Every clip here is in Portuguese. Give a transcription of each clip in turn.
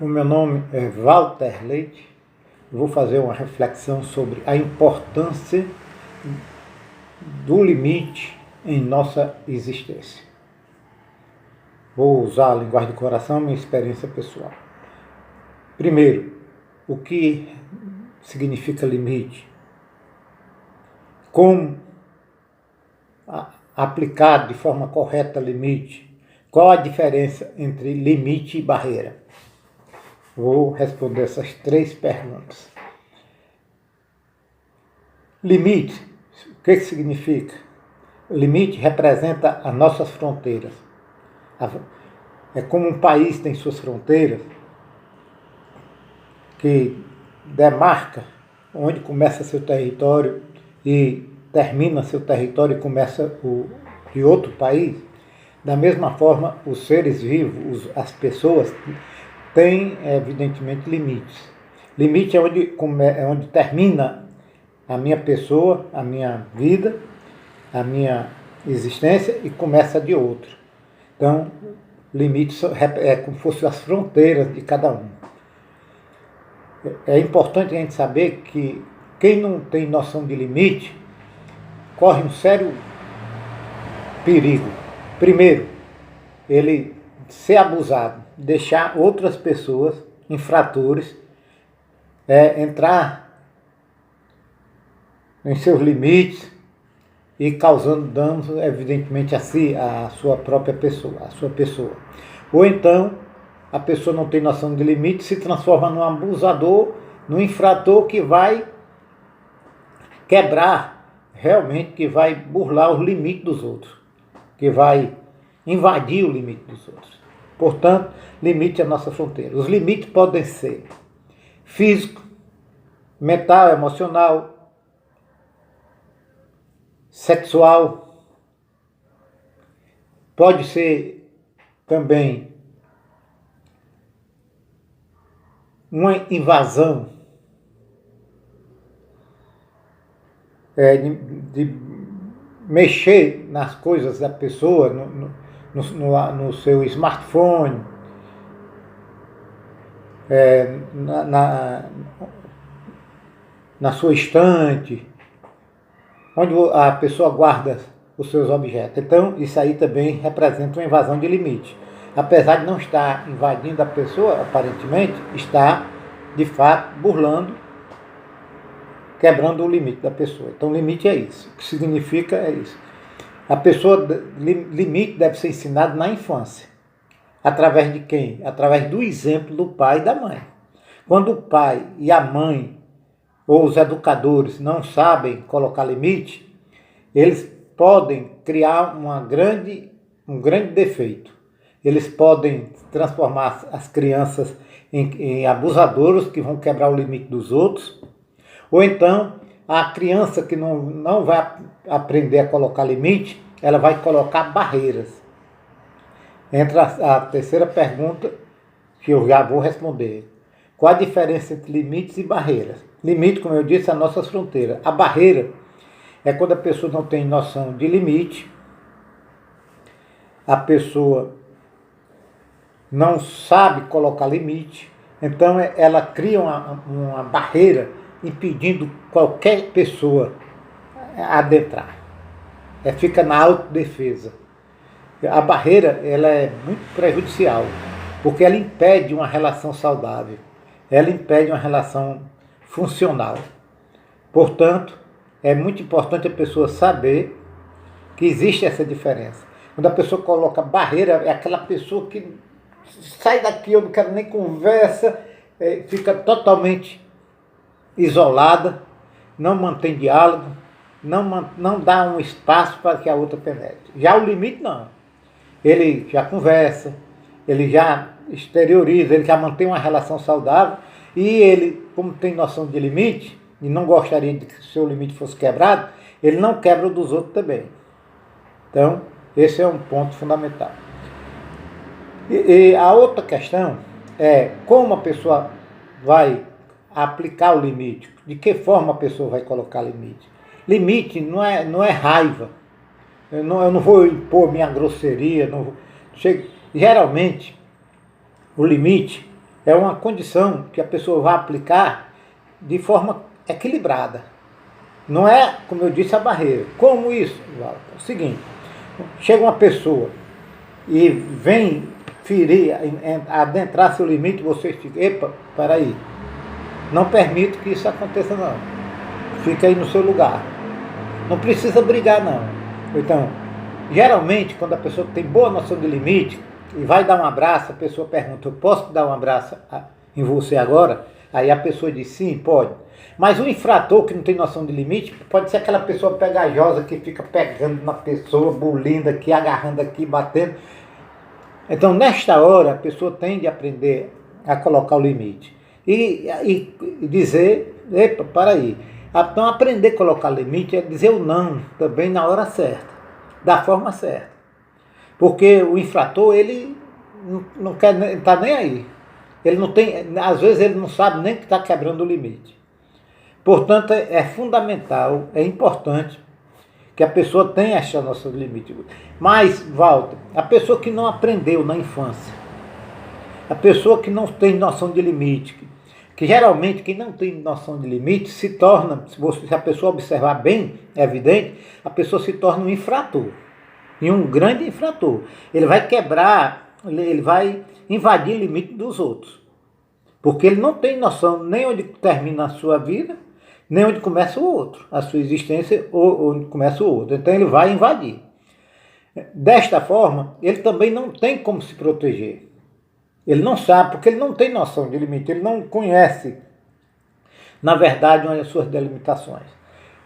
O meu nome é Walter Leite. Vou fazer uma reflexão sobre a importância do limite em nossa existência. Vou usar a linguagem do coração, minha experiência pessoal. Primeiro, o que significa limite? Como aplicar de forma correta limite? Qual a diferença entre limite e barreira? Vou responder essas três perguntas. Limite, o que significa? Limite representa as nossas fronteiras. É como um país tem suas fronteiras, que demarca onde começa seu território e termina seu território e começa o de outro país. Da mesma forma, os seres vivos, as pessoas, têm, evidentemente, limites. Limite é onde termina a minha pessoa, a minha vida, a minha existência e começa a de outro. Então, limites é como se fossem as fronteiras de cada um. É importante a gente saber que quem não tem noção de limite corre um sério perigo. Primeiro, ele ser abusado, deixar outras pessoas, infratores, entrar em seus limites e causando danos, evidentemente, a si, a sua própria pessoa, a sua pessoa. Ou então, a pessoa não tem noção de limite, se transforma num abusador, num infrator que vai quebrar, realmente, que vai burlar os limites dos outros, que vai invadir o limite dos outros. Portanto, limite é a nossa fronteira. Os limites podem ser físico, mental, emocional, sexual. Pode ser também uma invasão de mexer nas coisas da pessoa, no seu smartphone, na sua estante, onde a pessoa guarda os seus objetos. Então, isso aí também representa uma invasão de limite. Apesar de não estar invadindo a pessoa, aparentemente, está, de fato, burlando, quebrando o limite da pessoa. Então, limite é isso. O que significa é isso. A pessoa, limite deve ser ensinado na infância. Através de quem? Através do exemplo do pai e da mãe. Quando o pai e a mãe, ou os educadores, não sabem colocar limite, eles podem criar um grande defeito. Eles podem transformar as crianças em abusadores que vão quebrar o limite dos outros. Ou então, a criança que não vai aprender a colocar limite, ela vai colocar barreiras. Entra a terceira pergunta, que eu já vou responder. Qual a diferença entre limites e barreiras? Limite, como eu disse, é as nossas fronteiras. A barreira é quando a pessoa não tem noção de limite, a pessoa não sabe colocar limite, então ela cria uma barreira impedindo qualquer pessoa adentrar. Fica na autodefesa. A barreira ela é muito prejudicial, porque ela impede uma relação saudável, ela impede uma relação funcional. Portanto, é muito importante a pessoa saber que existe essa diferença. Quando a pessoa coloca barreira, é aquela pessoa que sai daqui, eu não quero nem conversa, fica totalmente isolada, não mantém diálogo, não dá um espaço para que a outra penetre. Já o limite não. Ele já conversa, ele já exterioriza, ele já mantém uma relação saudável e ele, como tem noção de limite e não gostaria de que o seu limite fosse quebrado, ele não quebra o dos outros também. Então, esse é um ponto fundamental. E a outra questão é como a pessoa vai aplicar o limite, de que forma a pessoa vai colocar limite. Limite não é raiva. Eu não vou impor minha grosseria. Geralmente, o limite é uma condição que a pessoa vai aplicar de forma equilibrada. Não é, como eu disse, a barreira. Como isso? É o seguinte, chega uma pessoa e vem ferir, adentrar seu limite, você fica, epa, peraí, não permito que isso aconteça não. Fica aí no seu lugar. Não precisa brigar não. Então, geralmente, quando a pessoa tem boa noção de limite e vai dar um abraço, a pessoa pergunta, eu posso dar um abraço em você agora? Aí a pessoa diz, sim, pode. Mas o infrator que não tem noção de limite, pode ser aquela pessoa pegajosa que fica pegando na pessoa, bulindo aqui, agarrando aqui, batendo. Então, nesta hora, a pessoa tem de aprender a colocar o limite. E dizer, epa, para aí. Então, aprender a colocar limite é dizer o não também na hora certa, da forma certa. Porque o infrator, ele não quer estar nem aí. Ele não tem, às vezes ele não sabe nem que está quebrando o limite. Portanto, é fundamental, é importante que a pessoa tenha essa noção de limite. Mas, Walter, a pessoa que não aprendeu na infância, a pessoa que não tem noção de limite, que geralmente quem não tem noção de limite se torna, se a pessoa observar bem, é evidente, a pessoa se torna um infrator. E um grande infrator. Ele vai quebrar, ele vai invadir o limite dos outros. Porque ele não tem noção nem onde termina a sua vida, nem onde começa o outro, a sua existência, ou onde começa o outro. Então ele vai invadir. Desta forma, ele também não tem como se proteger. Ele não sabe, porque ele não tem noção de limite, ele não conhece, na verdade, as suas delimitações.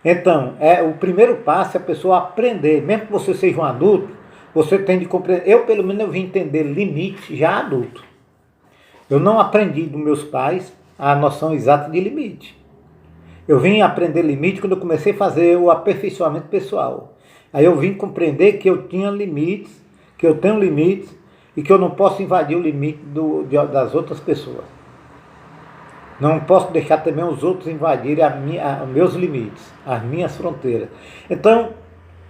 Então, o primeiro passo é a pessoa aprender, mesmo que você seja um adulto, você tem de compreender. Eu, pelo menos, eu vim entender limite já adulto. Eu não aprendi dos meus pais a noção exata de limite. Eu vim aprender limite quando eu comecei a fazer o aperfeiçoamento pessoal. Aí eu vim compreender que eu tinha limites, que eu tenho limites e que eu não posso invadir o limite das outras pessoas. Não posso deixar também os outros invadirem os meus limites, as minhas fronteiras. Então,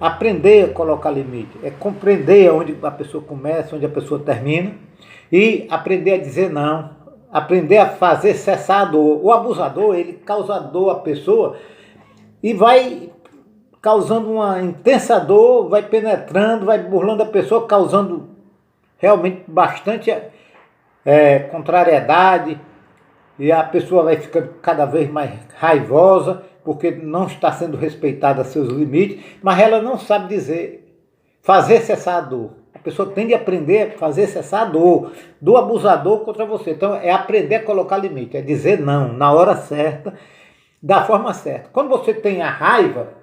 aprender a colocar limite é compreender onde a pessoa começa, onde a pessoa termina e aprender a dizer não, aprender a fazer cessar a dor. O abusador, ele causa dor à pessoa e vai causando uma intensa dor, vai penetrando, vai burlando a pessoa, causando realmente bastante contrariedade, e a pessoa vai ficando cada vez mais raivosa, porque não está sendo respeitada seus limites, mas ela não sabe dizer, fazer cessar a dor. A pessoa tem de aprender a fazer cessar a dor do abusador contra você. Então é aprender a colocar limite, é dizer não, na hora certa, da forma certa. Quando você tem a raiva,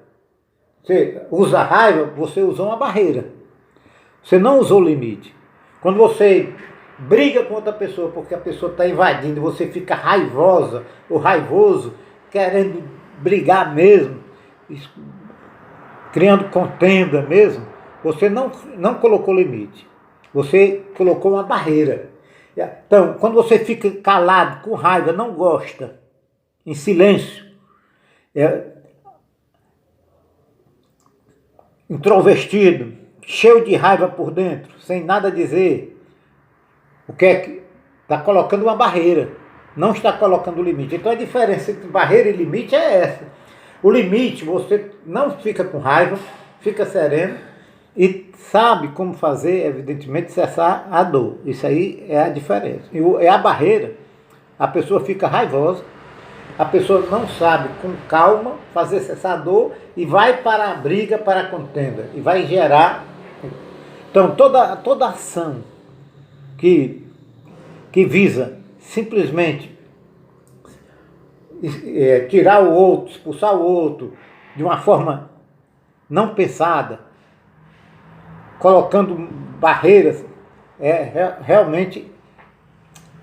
você usa a raiva, você usou uma barreira. Você não usou o limite. Quando você briga com outra pessoa porque a pessoa está invadindo, você fica raivosa ou raivoso, querendo brigar mesmo, criando contenda mesmo, você não colocou limite. Você colocou uma barreira. Então, quando você fica calado, com raiva, não gosta, em silêncio, introvertido, cheio de raiva por dentro, sem nada dizer, o que é que está colocando uma barreira, não está colocando limite. Então a diferença entre barreira e limite é essa. O limite, você não fica com raiva, fica sereno e sabe como fazer, evidentemente, cessar a dor. Isso aí é a diferença. E a barreira, a pessoa fica raivosa, a pessoa não sabe com calma fazer cessar a dor e vai para a briga, para a contenda e vai gerar. Então toda ação que visa simplesmente tirar o outro, expulsar o outro de uma forma não pensada, colocando barreiras, realmente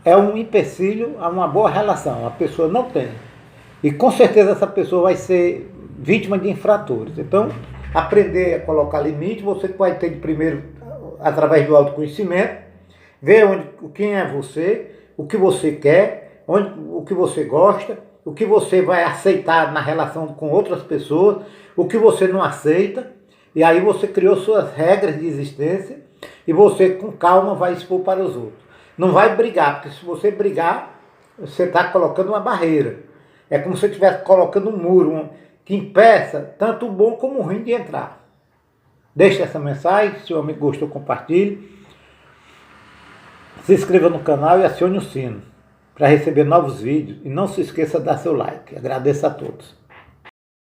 é um empecilho a uma boa relação. A pessoa não tem. E com certeza essa pessoa vai ser vítima de infratores. Então, aprender a colocar limite, você vai ter de primeiro, através do autoconhecimento, ver quem é você, o que você quer, o que você gosta, o que você vai aceitar na relação com outras pessoas, o que você não aceita, e aí você criou suas regras de existência e você com calma vai expor para os outros. Não vai brigar, porque se você brigar, você está colocando uma barreira. É como se você estivesse colocando um muro que impeça tanto o bom como o ruim de entrar. Deixe essa mensagem, se o amigo gostou, compartilhe. Se inscreva no canal e acione o sino para receber novos vídeos. E não se esqueça de dar seu like. Agradeço a todos.